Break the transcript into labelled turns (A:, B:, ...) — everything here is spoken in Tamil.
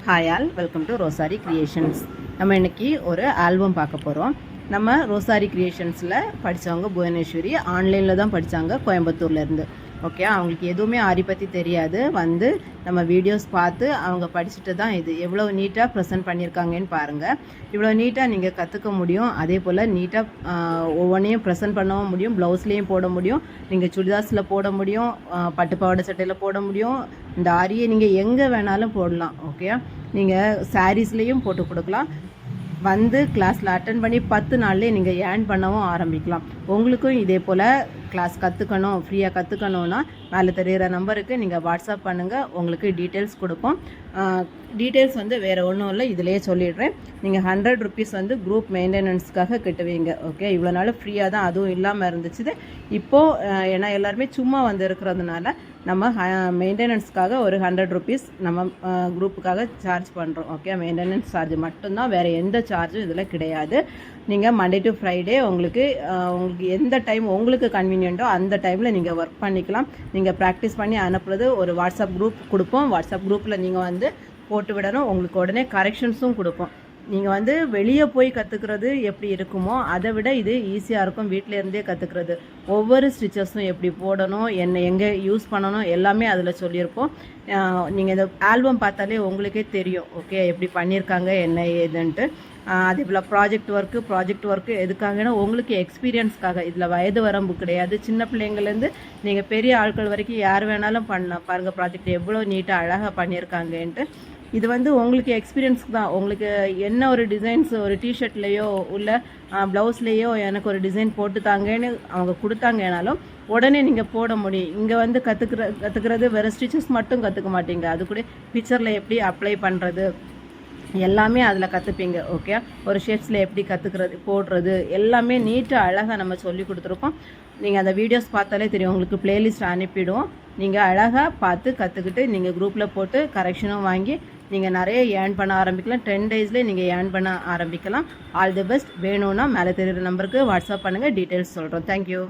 A: Hi all, welcome to Rosary Creations. நம்ம இன்றைக்கி ஒரு ஆல்பம் பார்க்க போகிறோம். நம்ம ரோசாரி கிரியேஷன்ஸில் படித்தவங்க புவனேஸ்வரி ஆன்லைனில் தான் படித்தாங்க, கோயம்புத்தூர்லேருந்து. ஓகே, அவங்களுக்கு எதுவுமே ஆரி பற்றி தெரியாது. வந்து நம்ம வீடியோஸ் பார்த்து அவங்க படிச்சுட்டு தான் இது எவ்வளோ நீட்டாக ப்ரெசென்ட் பண்ணியிருக்காங்கன்னு பாருங்கள். இவ்வளோ நீட்டாக நீங்கள் கற்றுக்க முடியும். அதே போல் நீட்டாக ஒவ்வொன்றையும் ப்ரெசென்ட் பண்ணவும் முடியும். ப்ளவுஸ்லேயும் போட முடியும், நீங்கள் சுடிதாஸில் போட முடியும், பட்டுப்பாவாடை சட்டையில் போட முடியும். இந்த ஆரியை நீங்கள் எங்கே வேணாலும் போடலாம். ஓகே, நீங்கள் சாரீஸ்லேயும் போட்டு கொடுக்கலாம். வந்து கிளாஸில் அட்டன் பண்ணி 10 நாள்லேயே நீங்கள் ஏர்ன் பண்ணவும் ஆரம்பிக்கலாம். உங்களுக்கும் இதே போல் கிளாஸ் கற்றுக்கணும், ஃப்ரீயாக கற்றுக்கணுன்னா மேலே தெரிகிற நம்பருக்கு நீங்கள் வாட்ஸ்அப் பண்ணுங்கள், உங்களுக்கு டீட்டெயில்ஸ் கொடுப்போம். டீட்டெயில்ஸ் வந்து வேறு ஒன்றும் இல்லை, இதிலேயே சொல்லிடுறேன். நீங்கள் 100 ருபீஸ் வந்து குரூப் மெயின்டெனன்ஸ்க்காக கட்டுவீங்க. ஓகே, இவ்வளோ நாள் ஃப்ரீயாக தான் அதுவும் இல்லாமல் இருந்துச்சு. இப்போது ஏன்னா எல்லாருமே சும்மா வந்து இருக்கிறதுனால நம்ம மெயின்டெனன்ஸ்க்காக ஒரு 100 ருபீஸ் நம்ம குரூப்புக்காக சார்ஜ் பண்ணுறோம். ஓகே, மெயின்டெனன்ஸ் சார்ஜ் மட்டும்தான், வேறு எந்த சார்ஜும் இதில் கிடையாது. நீங்கள் மண்டே டு ஃப்ரைடே உங்களுக்கு எந்த டைம் உங்களுக்கு கன்வீனியண்ட்டோ அந்த டைமில் நீங்கள் ஒர்க் பண்ணிக்கலாம். நீங்கள் ப்ராக்டிஸ் பண்ணி அனுப்புறது ஒரு வாட்ஸ்அப் குரூப் கொடுப்போம். வாட்ஸ்அப் குரூப்பில் நீங்கள் வந்து போட்டு விடணும். உங்களுக்கு உடனே கரெக்ஷன்ஸும் கொடுப்போம். நீங்கள் வந்து வெளியே போய் கற்றுக்கிறது எப்படி இருக்குமோ அதை விட இது ஈஸியாக இருக்கும். வீட்டில் இருந்தே கற்றுக்கிறது, ஒவ்வொரு ஸ்டிச்சஸும் எப்படி போடணும், எங்கே யூஸ் பண்ணணும் எல்லாமே அதில் சொல்லியிருப்போம். நீங்கள் இந்த ஆல்பம் பார்த்தாலே உங்களுக்கே தெரியும். ஓகே, எப்படி பண்ணியிருக்காங்க என்ன ஏதுன்ட்டு. அதே போல் ப்ராஜெக்ட் ஒர்க்கு எதுக்காகனா உங்களுக்கு எக்ஸ்பீரியன்ஸ்க்காக. இதில் வயது வரம்பு கிடையாது. சின்ன பிள்ளைங்கள்லேருந்து நீங்கள் பெரிய ஆட்கள் வரைக்கும் யார் வேணாலும் பண்ணலாம். பாருங்கள் ப்ராஜெக்ட் எவ்வளோ நீட்டாக அழகாக பண்ணியிருக்காங்கன்ட்டு. இது வந்து உங்களுக்கு எக்ஸ்பீரியன்ஸ்க்கு தான். உங்களுக்கு என்ன ஒரு டிசைன்ஸ் ஒரு டிஷர்ட்லேயோ இல்லை ப்ளவுஸ்லேயோ எனக்கு ஒரு டிசைன் போட்டு தாங்கன்னு அவங்க கொடுத்தாங்கனாலும் உடனே நீங்கள் போட முடியும். இங்கே வந்து கற்றுக்கிறது வேறு ஸ்டிச்சஸ் மட்டும் கற்றுக்க மாட்டீங்க, அது கூட பிக்சரில் எப்படி அப்ளை பண்ணுறது எல்லாமே அதில் கற்றுப்பீங்க. ஓகே, ஒரு ஷேப்ஸில் எப்படி போடுறது எல்லாமே நீட்டாக அழகாக நம்ம சொல்லி கொடுத்துருக்கோம். நீங்கள் அந்த வீடியோஸ் பார்த்தாலே தெரியும். உங்களுக்கு ப்ளேலிஸ்ட் அனுப்பிடுவோம். நீங்கள் அழகாக பார்த்து கற்றுக்கிட்டு நீங்கள் குரூப்பில் போட்டு கரெக்ஷனும் வாங்கி நீங்கள் நிறைய ஏர்ன் பண்ண ஆரம்பிக்கலாம். 10 டேஸ்லேயே நீங்கள் ஏர்ன் பண்ண ஆரம்பிக்கலாம். All the best. வேணும்னா மேலே தெரியுற நம்பருக்கு வாட்ஸ்அப் பண்ணுங்கள், டீட்டெயில்ஸ் சொல்கிறோம். தேங்க்யூ.